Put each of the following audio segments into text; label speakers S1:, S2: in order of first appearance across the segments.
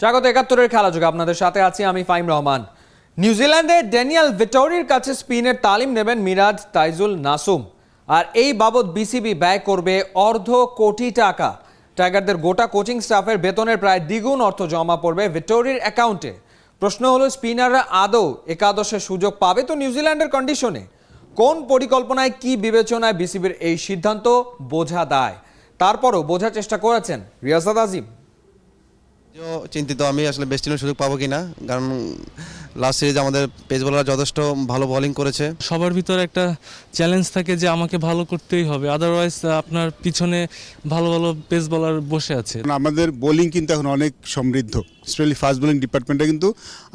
S1: স্বাগত ৭১-এর খেলা যুগে আপনাদের সাথে আছি আমি ফাইম রহমান। নিউজিল্যান্ডে ড্যানিয়েল ভেটরির কাছে স্পিনের তালিম নেবেন মিরাজ তাইজুল নাসুম, আর এই বাবদ বিসিবি ব্যয় করবে $১৫ কোটি। টাইগারদের গোটা কোচিং স্টাফের বেতনের প্রায় দ্বিগুণ অর্থ জমা পড়বে ভেটরির অ্যাকাউন্টে। প্রশ্ন হলো, স্পিনাররা আদৌ একাদশে সুযোগ পাবে তো নিউজিল্যান্ডের কন্ডিশনে? কোন পরিকল্পনায় কি বিবেচনায় বিসিবির এই সিদ্ধান্ত বোঝা দায়? তারপরও বোঝার চেষ্টা করেছেন রিয়াসাত আজিম।
S2: চিন্তিত আমি আসলে বেস্ট টিমের সুযোগ পাবো কিনা, কারণ লাস্ট সিরিজে আমাদের পেস বোলাররা যথেষ্ট ভালো বোলিং করেছে।
S3: সবার ভিতরে একটা চ্যালেঞ্জ থাকে যে আমাকে ভালো করতেই হবে, আদারওয়াইজ আপনার পিছনে ভালো ভালো পেস বোলার বসে আছে।
S4: আমাদের বোলিং কিন্তু এখন অনেক সমৃদ্ধ, স্পেশালি ফাস্ট বোলিং ডিপার্টমেন্টটা কিন্তু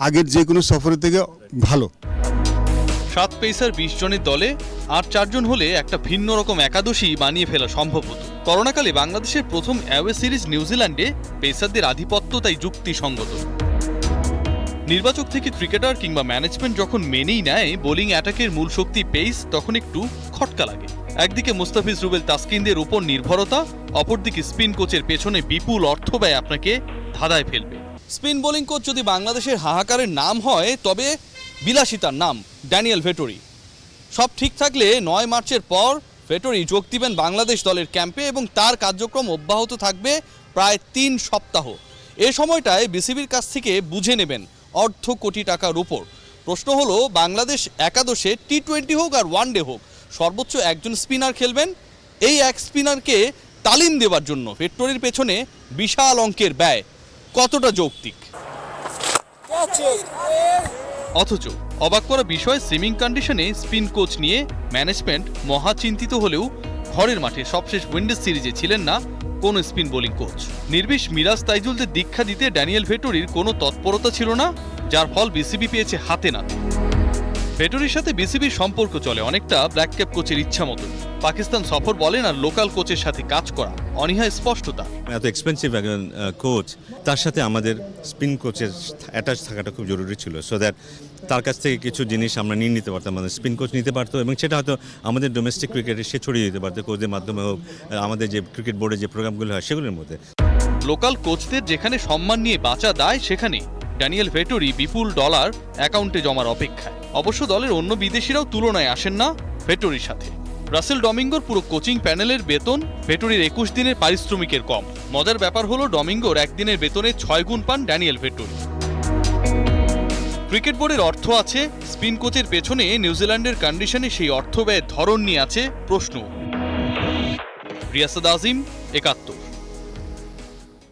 S4: আগের যে কোনো সফরের থেকে ভালো।
S5: 7 পেসার 20 জনের দলে আর 4 জন হলে একটা ভিন্ন রকম একাদশী বানিয়ে ফেলা সম্ভব হতো। করোনাকালে বাংলাদেশের প্রথম অ্যাওয়ে সিরিজ নিউজিল্যান্ডে পেসারদের আধিপত্য তাই যুক্তিসঙ্গত। নির্বাচক থেকে ক্রিকেটার কিংবা ম্যানেজমেন্ট যখন মেনেই নেয় বোলিং অ্যাটাকের মূল শক্তি পেস, তখন একটু খটকা লাগে। একদিকে মুস্তাফিজ রুবেল তাসকিনদের উপর নির্ভরতা, অপরদিকে স্পিন কোচের পেছনে বিপুল অর্থ ব্যয় আপনাকে ধাঁধায় ফেলবে। স্পিন বোলিং কোচ যদি বাংলাদেশের হাহাকারের নাম হয়, তবে বিলাসিতার নাম ড্যানিয়েল ভেটরি। সব ঠিক থাকলে 9 মার্চের পর ভেটরি যোগ দিবেন বাংলাদেশ দলের ক্যাম্পে এবং তার কার্যক্রম অব্যাহত থাকবে প্রায় 3 সপ্তাহ। এ সময়টায় বিসিবির কাছ থেকে বুঝে নেবেন $1.5 কোটি উপর। প্রশ্ন হলো, বাংলাদেশ একাদশে টি-20 হোক আর ওয়ানডে হোক, সর্বোচ্চ একজন স্পিনার খেলবেন। এই এক স্পিনারকে তালিম দেওয়ার জন্য ভেটরির পেছনে বিশাল অঙ্কের ব্যয় কতটা যৌক্তিক? অথচ অবাক করা বিষয়, সুইমিং কন্ডিশনে স্পিন কোচ নিয়ে ম্যানেজমেন্ট মহা চিন্তিত হলেও ঘরের মাঠে সবশেষ উইন্ডিজ সিরিজে ছিলেন না কোনো স্পিন বোলিং কোচ। নির্বিষ মিরাজ তাইজুলদের দীক্ষা দিতে ড্যানিয়েল ভেটরির কোনো তৎপরতা ছিল না, যার ফল বিসিবি পেয়েছে হাতে নাতে। ভেটরির সাথে বিসিবির সম্পর্ক চলে অনেকটা ব্ল্যাক ক্যাপ কোচের ইচ্ছা মতন। পাকিস্তান সফর বলেন আর লোকাল কোচের সাথে কাজ করা, অনীহা স্পষ্টতা।
S6: এত এক্সপেন্সিভ একজন কোচ, তার সাথে আমাদের স্পিন কোচের অ্যাটাচ থাকাটা খুব জরুরি ছিল, সো দ্যাট তার কাছ থেকে কিছু জিনিস আমরা নিয়ে নিতে পারতাম, আমাদের স্পিন কোচ নিতে পারতো এবং সেটা হয়তো আমাদের ডোমেস্টিক ক্রিকেটে সে ছড়িয়ে দিতে পারতো, কোচদের মাধ্যমে হোক, আমাদের যে ক্রিকেট বোর্ডের যে প্রোগ্রামগুলো হয় সেগুলোর মধ্যে। লোকাল
S5: কোচদের যেখানে সম্মান নিয়ে বাঁচা দায়, সেখানে ড্যানিয়েল ভেটরি বিপুল ডলার অ্যাকাউন্টে জমার অপেক্ষায়। অবশ্য দলের অন্য বিদেশিরাও তুলনায় আসেন না ভেটরির সাথে। রাসেল ডমিঙ্গোর পুরো কোচিং প্যানেলের বেতন ভেটরির 21 দিনের পারিশ্রমিকের কম। মজার ব্যাপার হলো, ডমিঙ্গোর একদিনের বেতনে 6 গুণ পান ড্যানিয়েল ভেটরি। ক্রিকেট বোর্ডের অর্থ আছে, স্পিন কোচের পেছনে নিউজিল্যান্ডের কন্ডিশনে সেই অর্থ ব্যয়ের ধরন নিয়ে আছে প্রশ্ন। রিয়াসাত আজিম, ৭১।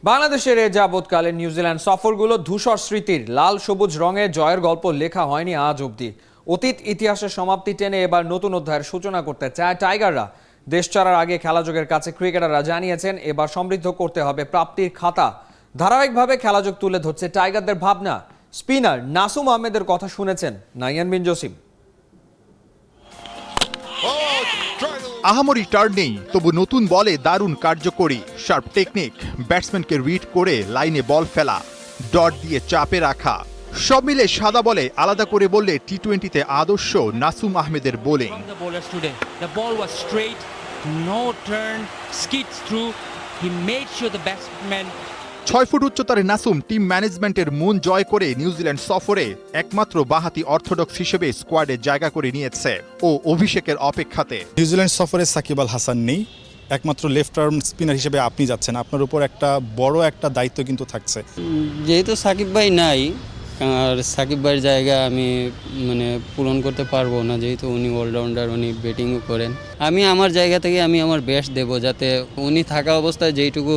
S1: বাংলাদেশের এ যাবৎকালে নিউজিল্যান্ড সফরগুলো ধূসর স্মৃতির লাল সবুজ রঙে জয়ের গল্প লেখা হয়নি আজ অবধি। অতীত ইতিহাসের সমাপ্তি টেনে এবার নতুন অধ্যায়ের সূচনা করতে চায় টাইগাররা। দেশ ছাড়ার আগে খেলাযোগের কাছে ক্রিকেটাররা জানিয়েছেন, এবার সমৃদ্ধ করতে হবে প্রাপ্তির খাতা। ধারাবাহিকভাবে খেলাযোগ তুলে ধরছে টাইগারদের ভাবনা। স্পিনার নাসুম আহমেদের কথা শুনেছেন নাইয়ান বিন জসিম।
S7: আহামরি টার্ন নেই, তবু নতুন বলে দারুণ কার্যকরী। শার্প টেকনিক, ব্যাটসম্যানকে রিড করে লাইনে বল ফেলা, ডট দিয়ে চাপে রাখা, সব মিলে সাদা বলে আলাদা করে বললে টি-20তে আদর্শ নাসুম আহমেদের বোলিং। 6 ফুট উচ্চতার নাসুম টিম ম্যানেজমেন্টের মন জয় করে নিউজিল্যান্ড সফরে একমাত্র বাঁহাতি অর্থোডক্স হিসেবে স্কোয়াডে জায়গা করে নিয়েছে ও অভিষেকের অপেক্ষাতে।
S8: নিউজিল্যান্ড সফরে সাকিব আল হাসান নেই, একমাত্র লেফট আর্ম স্পিনার হিসেবে আপনি যাচ্ছেন, আপনার উপর একটা বড় একটা দায়িত্ব কিন্তু থাকছে।
S9: যেহেতু সাকিব ভাই নাই, আর সাকিব ভাইয়ের জায়গা আমি পূরণ করতে পারবো না, যেহেতু উনি অলরাউন্ডার, উনি ব্যাটিংও করেন। আমি আমার জায়গা থেকে আমি আমার বেস্ট দেব, যাতে উনি থাকা অবস্থায় যেইটুকু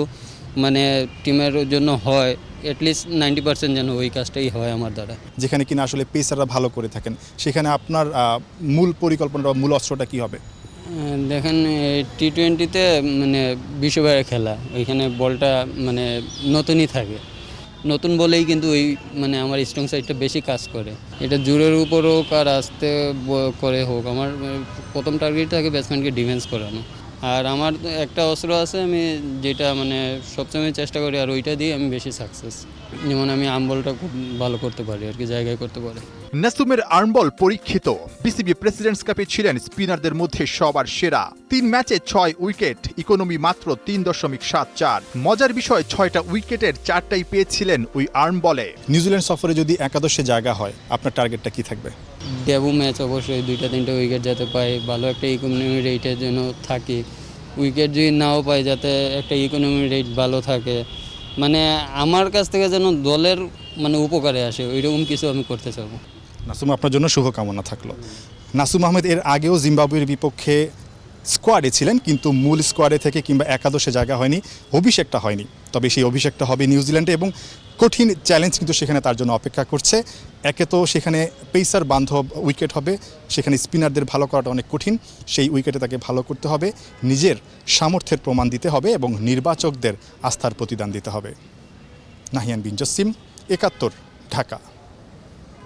S9: টিমের জন্য হয়, অ্যাটলিস্ট 90% যেন ওই কাজটাই হয় আমার দ্বারা।
S8: যেখানে কিনা আসলে পেসাররা ভালো করে থাকেন, সেখানে আপনার মূল পরিকল্পনাটা, মূল অস্ত্রটা কি হবে?
S9: দেখেন, টি-20তে 20 ওভারের খেলা, ওইখানে বলটা নতুনই থাকে, নতুন বলেই কিন্তু ওই আমার স্ট্রং সাইডটা বেশি কাজ করে। এটা জোরের উপর হোক আর আস্তে করে হোক, আমার প্রথম টার্গেট থাকে ব্যাটসম্যানকে ডিফেন্স করানো। আর আমার একটা অস্ত্র আছে, আমি যেটা সবসময় চেষ্টা করি, আর ওইটা দিয়ে আমি বেশি সাকসেস। যেমন আমি আম বলটা খুব ভালো করতে পারি আর কি, জায়গায় করতে পারি।
S7: নাসুমের আর্মবল পরীক্ষিত। বিসিবি প্রেসিডেন্টস কাপে ছিলেন স্পিনারদের মধ্যে সবার সেরা। 3 ম্যাচে 6 উইকেট, ইকোনমি মাত্র 3.74। মজার বিষয় 6টা উইকেটের 4টাই পেয়েছিলেন ওই আর্মবলে।
S8: নিউজিল্যান্ড সফরে যদি একাদশে জায়গা হয় আপনার টার্গেটটা কি থাকবে?
S9: ডেবু ম্যাচ অবশ্যই 2-3টা উইকেট যাতে পাই, ভালো একটা ইকোনমি রেটের জন্য থাকি। উইকেট যদি নাও পাই যাতে একটা ইকোনমি রেট ভালো থাকে, মানে আমার কাছ থেকে যেন দলের মানে উপকারে আসে, ওইরকম কিছু আমি করতে চাবো।
S8: নাসুম, আপনার জন্য শুভকামনা থাকলো। নাসুম আহমেদ এর আগেও জিম্বাবুয়ের বিপক্ষে স্কোয়াডে ছিলেন, কিন্তু মূল স্কোয়াডে থেকে কিংবা একাদশে জায়গা হয়নি, অভিষেকটা হয়নি। তবে সেই অভিষেকটা হবে নিউজিল্যান্ডে এবং কঠিন চ্যালেঞ্জ কিন্তু সেখানে তার জন্য অপেক্ষা করছে। একে তো সেখানে পেসার বান্ধব উইকেট হবে, সেখানে স্পিনারদের ভালো করাটা অনেক কঠিন। সেই উইকেটে তাকে ভালো করতে হবে, নিজের সামর্থ্যের প্রমাণ দিতে হবে এবং নির্বাচকদের আস্থার প্রতিদান দিতে হবে। নাহিয়ান বিন জসিম, ৭১, ঢাকা।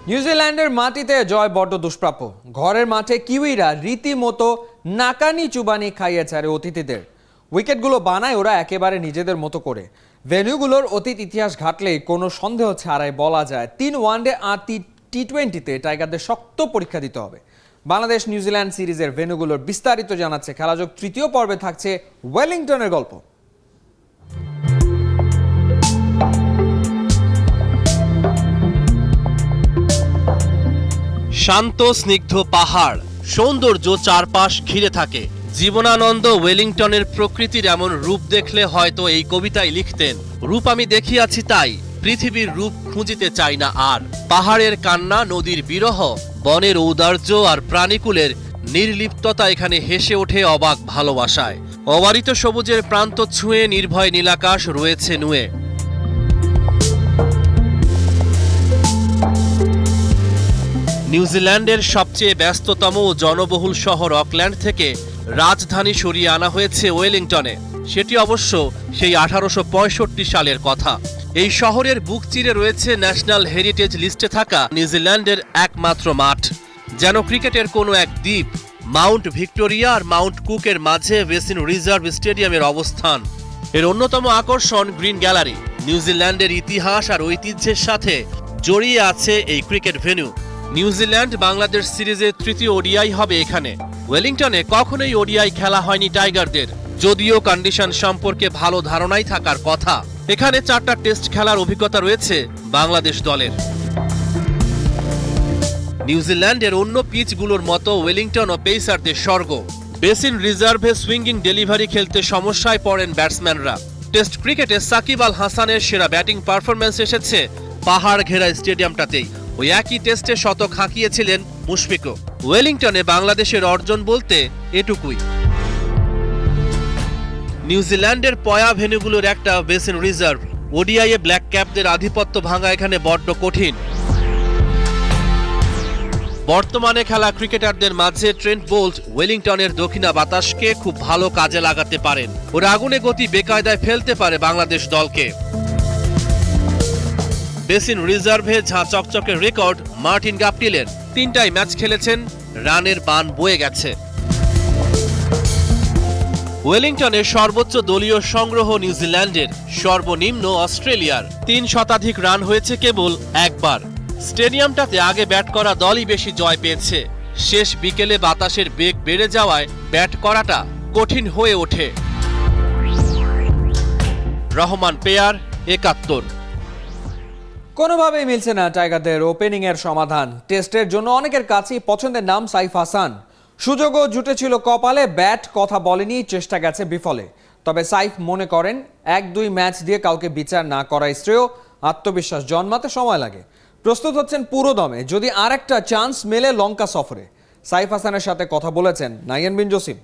S1: নিউজিল্যান্ডের মাটিতে জয় বড্ড দুষ্প্রাপ্য। ঘরের মাঠে কিউইরা রীতিমতো নাকানি চুবানি খাইয়ে ছাড়ে অতিথিদের। উইকেটগুলো বানায় ওরা একেবারে নিজেদের মতো করে। ভেন্যুগুলোর অতীত ইতিহাস ঘাটলেই কোনো সন্দেহ ছাড়াই বলা যায় 3 ওয়ানডে আর টি20তে টাইগারদের শক্ত পরীক্ষা দিতে হবে। বাংলাদেশ নিউজিল্যান্ড সিরিজের ভেন্যুগুলোর বিস্তারিত জানাচ্ছে খেলাযোগ তৃতীয় পর্বে থাকছে ওয়েলিংটনের গল্প।
S10: শান্ত স্নিগ্ধ পাহাড়, সৌন্দর্য চারপাশ ঘিরে থাকে। জীবনানন্দ ওয়েলিংটনের প্রকৃতির এমন রূপ দেখলে হয়তো এই কবিতায় লিখতেন, রূপ আমি দেখিয়াছি তাই, পৃথিবীর রূপ খুঁজিতে চাই না আর। পাহাড়ের কান্না, নদীর বিরহ, বনের ঔদার্য আর প্রাণীকুলের নির্লিপ্ততা এখানে হেসে ওঠে অবাক ভালোবাসায়। অবারিত সবুজের প্রান্ত ছুঁয়ে নির্ভয় নীলাকাশ রয়েছে নুয়ে। নিউজিল্যান্ডের সবচেয়ে ব্যস্ততম ও জনবহুল শহর অকল্যান্ড থেকে রাজধানী সরিয়ে আনা হয়েছে ওয়েলিংটনে। সেটি অবশ্য সেই 1865 সালের কথা। এই শহরের বুক চিরে রয়েছে ন্যাশনাল হেরিটেজ লিস্টে থাকা নিউজিল্যান্ডের একমাত্র মাঠ, যেন ক্রিকেটের কোনো এক দ্বীপ। মাউন্ট ভিক্টোরিয়া আর মাউন্ট কুকের মাঝে বেসিন রিজার্ভ স্টেডিয়ামের অবস্থান। এর অন্যতম আকর্ষণ গ্রিন গ্যালারি। নিউজিল্যান্ডের ইতিহাস আর ঐতিহ্যের সাথে জড়িয়ে আছে এই ক্রিকেট ভেন্যু। নিউজিল্যান্ড বাংলাদেশ সিরিজের তৃতীয় ওডিআই হবে এখানে। ওয়েলিংটনে কখনোই ওডিআই খেলা হয়নি টাইগারদের, যদিও কন্ডিশন সম্পর্কে ভালো ধারণাই থাকার কথা। এখানে 4টা টেস্ট খেলার অভিজ্ঞতা রয়েছে বাংলাদেশ দলের। নিউজিল্যান্ডের অন্য পিচগুলোর মতো ওয়েলিংটনও পেসারদের স্বর্গ। বেসিন রিজার্ভে সুইঙ্গিং ডেলিভারি খেলতে সমস্যায় পড়েন ব্যাটসম্যানরা। টেস্ট ক্রিকেটে সাকিব আল হাসানের সেরা ব্যাটিং পারফরম্যান্স এসেছে পাহাড় ঘেরা স্টেডিয়ামটাতেই। ওই একই টেস্টে শতক হাঁকিয়েছিলেন মুশফিকও। ওয়েলিংটনে বাংলাদেশের অর্জন বলতে এটুকুই। নিউজিল্যান্ডের পয়া ভেন্যুগুলোর একটা বেসিন রিজার্ভ। ওডিআইয়ে ব্ল্যাক ক্যাপদের আধিপত্য ভাঙা এখানে বড্ড কঠিন। বর্তমানে খেলা ক্রিকেটারদের মাঝে ট্রেন্ট বোল্ট ওয়েলিংটনের দক্ষিণা বাতাসকে খুব ভালো কাজে লাগাতে পারেন। ওর আগুনে গতি বেকায়দায় ফেলতে পারে বাংলাদেশ দলকে। বেসিন রিজার্ভে ঝাঁ চকচকে রেকর্ড মার্টিন গাপটিলের। 3টাই ম্যাচ খেলেছেন, রানের বান বয়ে গেছে। ওয়েলিংটনের সর্বোচ্চ দলীয় সংগ্রহ নিউজিল্যান্ডের, সর্বনিম্ন অস্ট্রেলিয়ার। 3 শতাধিক রান হয়েছে কেবল একবার। স্টেডিয়ামটাতে আগে ব্যাট করা দলই বেশি জয় পেয়েছে। শেষ বিকেলে বাতাসের বেগ বেড়ে যাওয়ায় ব্যাট করাটা কঠিন হয়ে ওঠে। রহমান পেয়ার, ৭১।
S1: কোনোভাবেই মিলছে না টাইগারদের ওপেনিংয়ের সমাধান। টেস্টের জন্য অনেকের কাছেই পছন্দের নাম সাইফ হাসান। সুযোগও জুটেছিল কপালে, ব্যাট কথা বলেনি, চেষ্টা গেছে বিফলে। তবে সাইফ মনে করেন 1-2 ম্যাচ দিয়ে কাউকে বিচার না করাই শ্রেয়। আত্মবিশ্বাস জন্মাতে সময় লাগে। প্রস্তুত হচ্ছেন পুরো দমে যদি আরেকটা চান্স মেলে লঙ্কা সফরে। সাইফ হাসানের সাথে কথা বলেছেন নাহিয়ান বিন জসিম।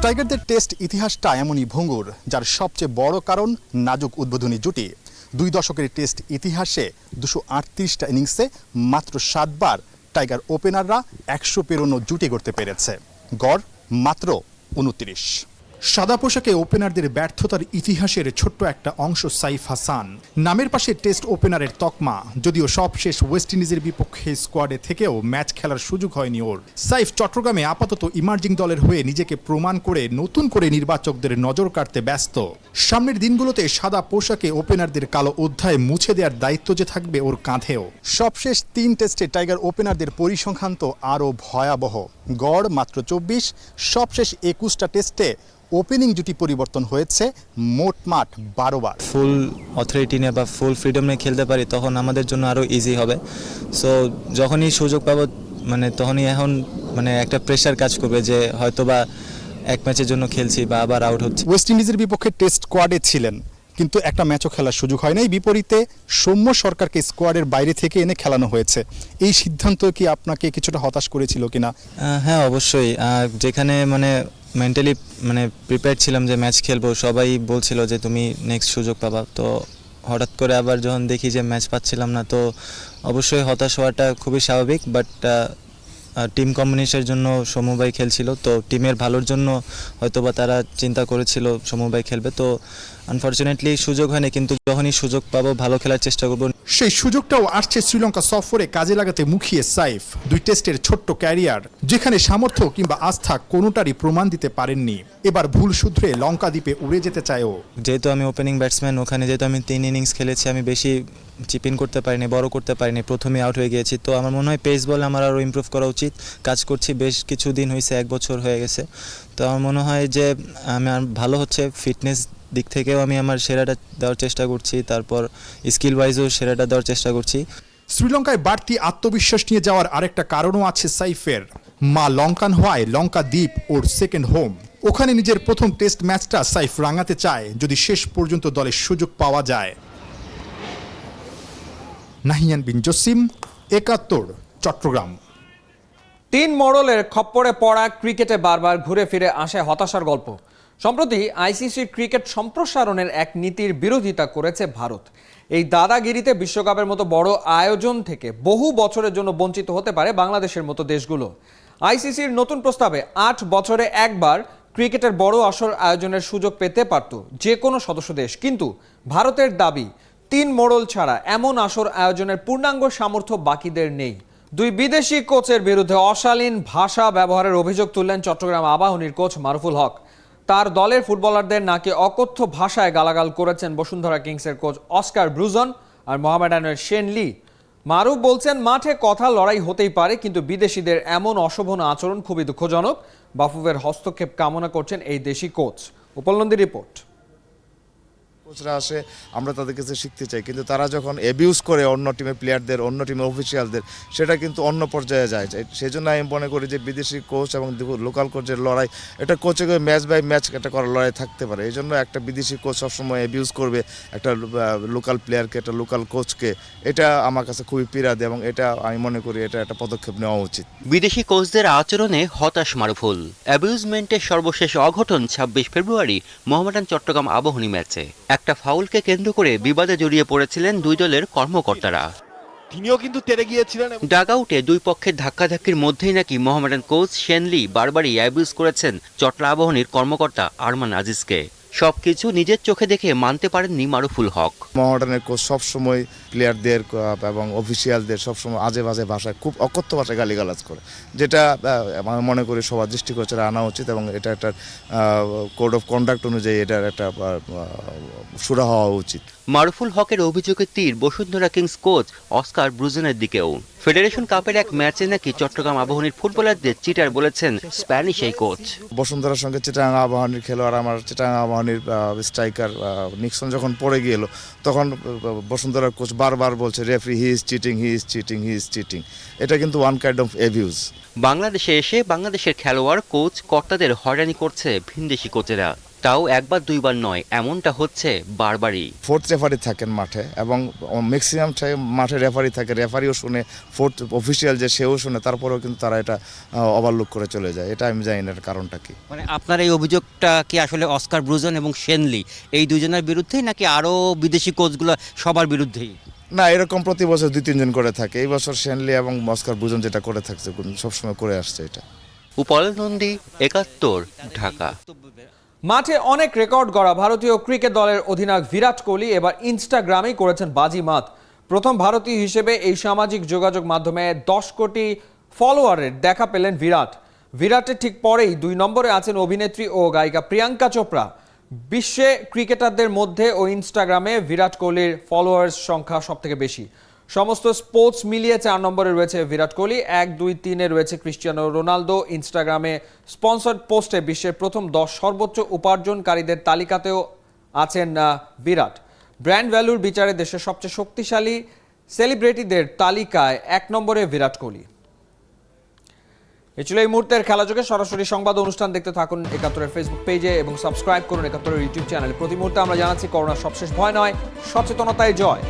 S8: টাইগারদের টেস্ট ইতিহাসটা এমনই ভঙ্গুর, যার সবচেয়ে বড় কারণ নাজুক উদ্বোধনী জুটি। 2 দশকের টেস্ট ইতিহাসে 238টা ইনিংসে মাত্র 7 বার টাইগার ওপেনাররা 100 পেরোনো জুটি করতে পেরেছে, গড় মাত্র 29। সাদা পোশাকে ওপেনারদের ব্যর্থতার ইতিহাসের ছোট্ট একটা অংশ সাইফ হাসান। নামের পাশে টেস্ট ওপেনারের তকমা, যদিও সবশেষ ওয়েস্ট ইন্ডিজের বিপক্ষে স্কোয়াডে থেকেও ম্যাচ খেলার সুযোগ হয়নি ওর। সাইফ চট্টগ্রামে আপাতত ইমার্জিং দলের হয়ে নিজেকে প্রমাণ করে নতুন করে নির্বাচকদের নজর কাড়তে ব্যস্ত। সামনের দিনগুলোতে সাদা পোশাকে ওপেনারদের কালো অধ্যায় মুছে দেওয়ার দায়িত্ব যে থাকবে ওর কাঁধেও। সবশেষ 3 টেস্টে টাইগার ওপেনারদের পরিসংখ্যান তো আরও ভয়াবহ। গড় মাত্র 24, সবশেষ 21টা টেস্টে ওপেনিং জুটি পরিবর্তন হয়েছে মোটমাট 12 বার।
S11: ফুল অথরিটি নিয়ে বা ফুল ফ্রিডম নিয়ে খেলতে পারি তখন আমাদের জন্য আরও ইজি হবে। সো যখনই সুযোগ পাবো তখনই এখন একটা প্রেশার কাজ করবে যে হয়তো বা এক ম্যাচের জন্য খেলছি বা আবার আউট হচ্ছে।
S8: ওয়েস্ট ইন্ডিজের বিপক্ষে টেস্ট স্কোয়াডে ছিলেন, কিন্তু একটা ম্যাচও খেলার সুযোগ হয় নাই। বিপরীতে সৌম্য সরকারকে স্কোয়াডের বাইরে থেকে এনে খেলানো হয়েছে। এই সিদ্ধান্ত কি আপনাকে কিছুটা হতাশ করেছিল কিনা?
S11: হ্যাঁ, অবশ্যই। যেখানে মেন্টালি প্রিপেয়ার ছিলাম যে ম্যাচ খেলবো, সবাই বলছিল যে তুমি নেক্সট সুযোগ পাবা। তো হঠাৎ করে আবার যখন দেখি যে ম্যাচ পাচ্ছিলাম না, তো অবশ্যই হতাশ হওয়াটা খুবই স্বাভাবিক। বাট টিম কম্বিনেশনের জন্য সৌম্য ভাই খেলছিল, তো টিমের ভালোর জন্য হয়তোবা তারা চিন্তা করেছিল সৌম্য ভাই খেলবে। তো আনফরচুনেটলি সুযোগ হয়নি, কিন্তু যখনই সুযোগ পাবো ভালো খেলার চেষ্টা করব।
S8: সেই সুযোগটাও আসছে শ্রীলঙ্কা সফরে কাজে লাগাতে মুখিয়ে সাইফ। 2 টেস্টের ছোট্ট ক্যারিয়ার, যেখানে সামর্থ্য কিংবা আস্থা কোনোটারই প্রমাণ দিতে পারেননি। এবার ভুল শুধরে লঙ্কা দ্বীপে উড়ে যেতে চায় ও।
S11: যেহেতু আমি ওপেনিং ব্যাটসম্যান, ওখানে যেহেতু আমি 3 ইনিংস খেলেছি, আমি বেশি চিপিন করতে পারিনি, বড় করতে পারিনি, প্রথমে আউট হয়ে গিয়েছি। তো আমার মনে হয় পেস বলে আমার আরও ইমপ্রুভ করা উচিত। কাজ করছি, বেশ কিছুদিন হয়েছে, 1 বছর হয়ে গেছে। তো আমার মনে হয় যে আমার ভালো হচ্ছে। ফিটনেস দিক থেকেও আমি আমার সেরাটা দেওয়ার চেষ্টা করছি, তারপর স্কিল ওয়াইজও সেরাটা দেওয়ার চেষ্টা করছি।
S8: শ্রীলঙ্কায় বাড়তি আত্মবিশ্বাস নিয়ে যাওয়ার আরেকটা কারণও আছে সাইফের। মা লঙ্কান হওয়ায় লঙ্কা দ্বীপ ওর সেকেন্ড হোম। ওখানে নিজের প্রথম টেস্ট ম্যাচটা সাইফ রাঙাতে চায়, যদি শেষ পর্যন্ত দলের সুযোগ পাওয়া যায়। নাহিয়ান বিন জসিম, 71, চট্টগ্রাম।
S1: 3 মোড়লের খপ্পরে পড়া ক্রিকেটে বারবার ঘুরে ফিরে আসে হতাশার গল্প। সম্প্রতি আইসিসির ক্রিকেট সম্প্রসারণের এক নীতির বিরোধিতা করেছে ভারত। এই দাদাগিরিতে বিশ্বকাপের মতো বড় আয়োজন থেকে বহু বছরের জন্য বঞ্চিত হতে পারে বাংলাদেশের মতো দেশগুলো। আইসিসির নতুন প্রস্তাবে 8 বছরে একবার ক্রিকেটের বড় আসর আয়োজনের সুযোগ পেতে পারত যে কোনো সদস্য দেশ, কিন্তু ভারতের দাবি 3 মোড়ল ছাড়া এমন আসর আয়োজনের পূর্ণাঙ্গ সামর্থ্য বাকিদের নেই। 2 বিদেশি কোচের বিরুদ্ধে অশালীন ভাষা ব্যবহারের অভিযোগ তুললেন চট্টগ্রাম আবাহনীর কোচ মারুফুল হক। তার দলের ফুটবলারদের নাকি অকথ্য ভাষায় গালাগাল করেছেন বসুন্ধরা কিংসের কোচ অস্কার ব্রুজন আর মোহামেডানের শেন লি। মারুফ বলছেন, মাঠে কথা লড়াই হতেই পারে, কিন্তু বিদেশিদের এমন অশোভন আচরণ খুবই দুঃখজনক। বাফুফের হস্তক্ষেপ কামনা করছেন এই দেশি কোচ। উপলব্ধি রিপোর্ট।
S12: কোচরা আসে, আমরা তাদের কাছে শিখতে চাই, কিন্তু তারা যখন অ্যাবিউজ করে অন্য টিমের প্লেয়ারদের, অন্য টিমের অফিসিয়ালদের, সেটা কিন্তু অন্য পর্যায়ে যায়। সেই জন্য আমি মনে করি যে বিদেশি কোচ এবং লোকাল কোচের লড়াই, এটা কোচে ম্যাচ বাই ম্যাচ একটা করার লড়াই থাকতে পারে। এই জন্য একটা বিদেশি কোচ সবসময় অ্যাবিউজ করবে একটা লোকাল প্লেয়ারকে, একটা লোকাল কোচকে, এটা আমার কাছে খুবই পীড়া দেয় এবং এটা আমি মনে করি এটা একটা পদক্ষেপ নেওয়া উচিত।
S13: বিদেশি কোচদের আচরণে হতাশ মারুফুল। অ্যাবিউজমেন্টের সর্বশেষ অঘটন 26 ফেব্রুয়ারি মোহামেডান চট্টগ্রাম আবাহনী ম্যাচে। একটা ফাউলকে কেন্দ্র করে বিবাদে জড়িয়ে পড়েছিলেন 2 দলের কর্মকর্তারা।
S14: তিনিও কিন্তু তেড়ে গিয়েছিলেন।
S13: ডাগআউটে 2 পক্ষের ধাক্কাধাক্কির মধ্যেই নাকি মোহামেডান কোচ শেন লি বারবারই অ্যাবিউজ করেছেন চট্টগ্রাম আবাহনীর কর্মকর্তা আরমান আজিজকে। সবকিছু নিজের চোখে দেখে মানতে পারেননি মারুফুল হক।
S12: মোহামেডানের কোচ সবসময় প্লেয়ারদের এবং অফিসিয়ালদের সবসময় আজে বাজে ভাষায়, খুব অকথ্য ভাষায় গালিগালাজ করে, যেটা আমি মনে করি সবার দৃষ্টিগোচরে আনা উচিত এবং এটা একটা কোড অফ কন্ডাক্ট অনুযায়ী এটার একটা সুরা হওয়া উচিত।
S13: মারুফুল হকের অভিযোগের তীর বসুন্ধরা কিংস কোচ অস্কার ব্রুজেনের দিকেও। ফেডারেশন কাপের এক ম্যাচে নাকি চট্টগ্রাম আবাহনীর ফুটবলারদের চিটার বলেছেন স্প্যানিশ এই কোচ।
S12: বসুন্ধরার সঙ্গে চিটাগাং আবাহনীর খেলোয়াড়, আমার চিটাগাং আবাহনীর স্ট্রাইকার নিক্সন যখন পড়ে গেল, তখন বসুন্ধরার কোচ বারবার বলছে referee he is cheating, he is cheating, he is cheating. এটা কিন্তু ওয়ান কাইন্ড অফ অ্যাবিউজ।
S13: বাংলাদেশে এসে বাংলাদেশের খেলোয়াড়, কোচ, কর্তাদের হয়রানি করছে ভিনদেশি কোচেরা। তাও একবার 2 বার নয়, এমনটা হচ্ছে বারবারই।
S12: 4th রেফারি থাকেন মাঠে এবং ম্যাক্সিমাম মাঠে রেফারি থাকে, রেফারিও শুনে, 4th অফিসিয়াল যে সেও শুনে, তারপরেও কিন্তু তারা এটা ওভারলুক করে চলে যায়। এটা আমি জানি না কারণটা কি।
S15: আপনার এই অভিযোগটা কি আসলে অস্কার ব্রুজন এবং শেন লি এই 2 জনের বিরুদ্ধেই, নাকি আরও বিদেশি কোচগুলো সবার বিরুদ্ধেই?
S12: না, এরকম প্রতি বছর 2-3 জন করে থাকে। এই বছর শেনলি এবং অস্কার ব্রুজন যেটা করে থাকছে, সবসময় করে আসছে এটা।
S13: উপল নন্দী, 71, ঢাকা।
S1: মাঠে অনেক রেকর্ড গড়া ভারতীয় ক্রিকেট দলের অধিনায়ক বিরাট কোহলি এবার ইনস্টাগ্রামেই করেছেন বাজিমাত। প্রথম ভারতীয় হিসেবে এই সামাজিক যোগাযোগ মাধ্যমে 10 কোটি ফলোয়ারের দেখা পেলেন বিরাটের ঠিক পরেই 2 নম্বরে আছেন অভিনেত্রী ও গায়িকা প্রিয়াঙ্কা চোপড়া। বিশ্বে ক্রিকেটারদের মধ্যে ও ইনস্টাগ্রামে বিরাট কোহলির ফলোয়ার্স সংখ্যা সবথেকে বেশি। সমস্ত স্পোর্টস মিলিয়ে 4 নম্বরে রয়েছে বিরাট কোহলি, 1, 2, 3-এ রয়েছে ক্রিস্টিয়ানো রোনালদো। ইনস্টাগ্রামে স্পন্সর্ড পোস্টে বিশ্বের প্রথম 10 সর্বোচ্চ উপার্জনকারীদের তালিকাতেও আছেন বিরাট। ব্র্যান্ড ভ্যালুর বিচারে দেশের সবচেয়ে শক্তিশালী সেলিব্রিটিদের তালিকায় 1 নম্বরে বিরাট কোহলি। এই ছিল এই মুহূর্তের খেলাযোগে। সরাসরি সংবাদ অনুষ্ঠান দেখতে থাকুন ৭১-এর ফেসবুক পেজে এবং সাবস্ক্রাইব করুন ৭১-এর ইউটিউব চ্যানেলে। প্রতি মুহূর্তে আমরা জানাচ্ছি করোনার সবশেষ ভয় নয়, সচেতনতায় জয়।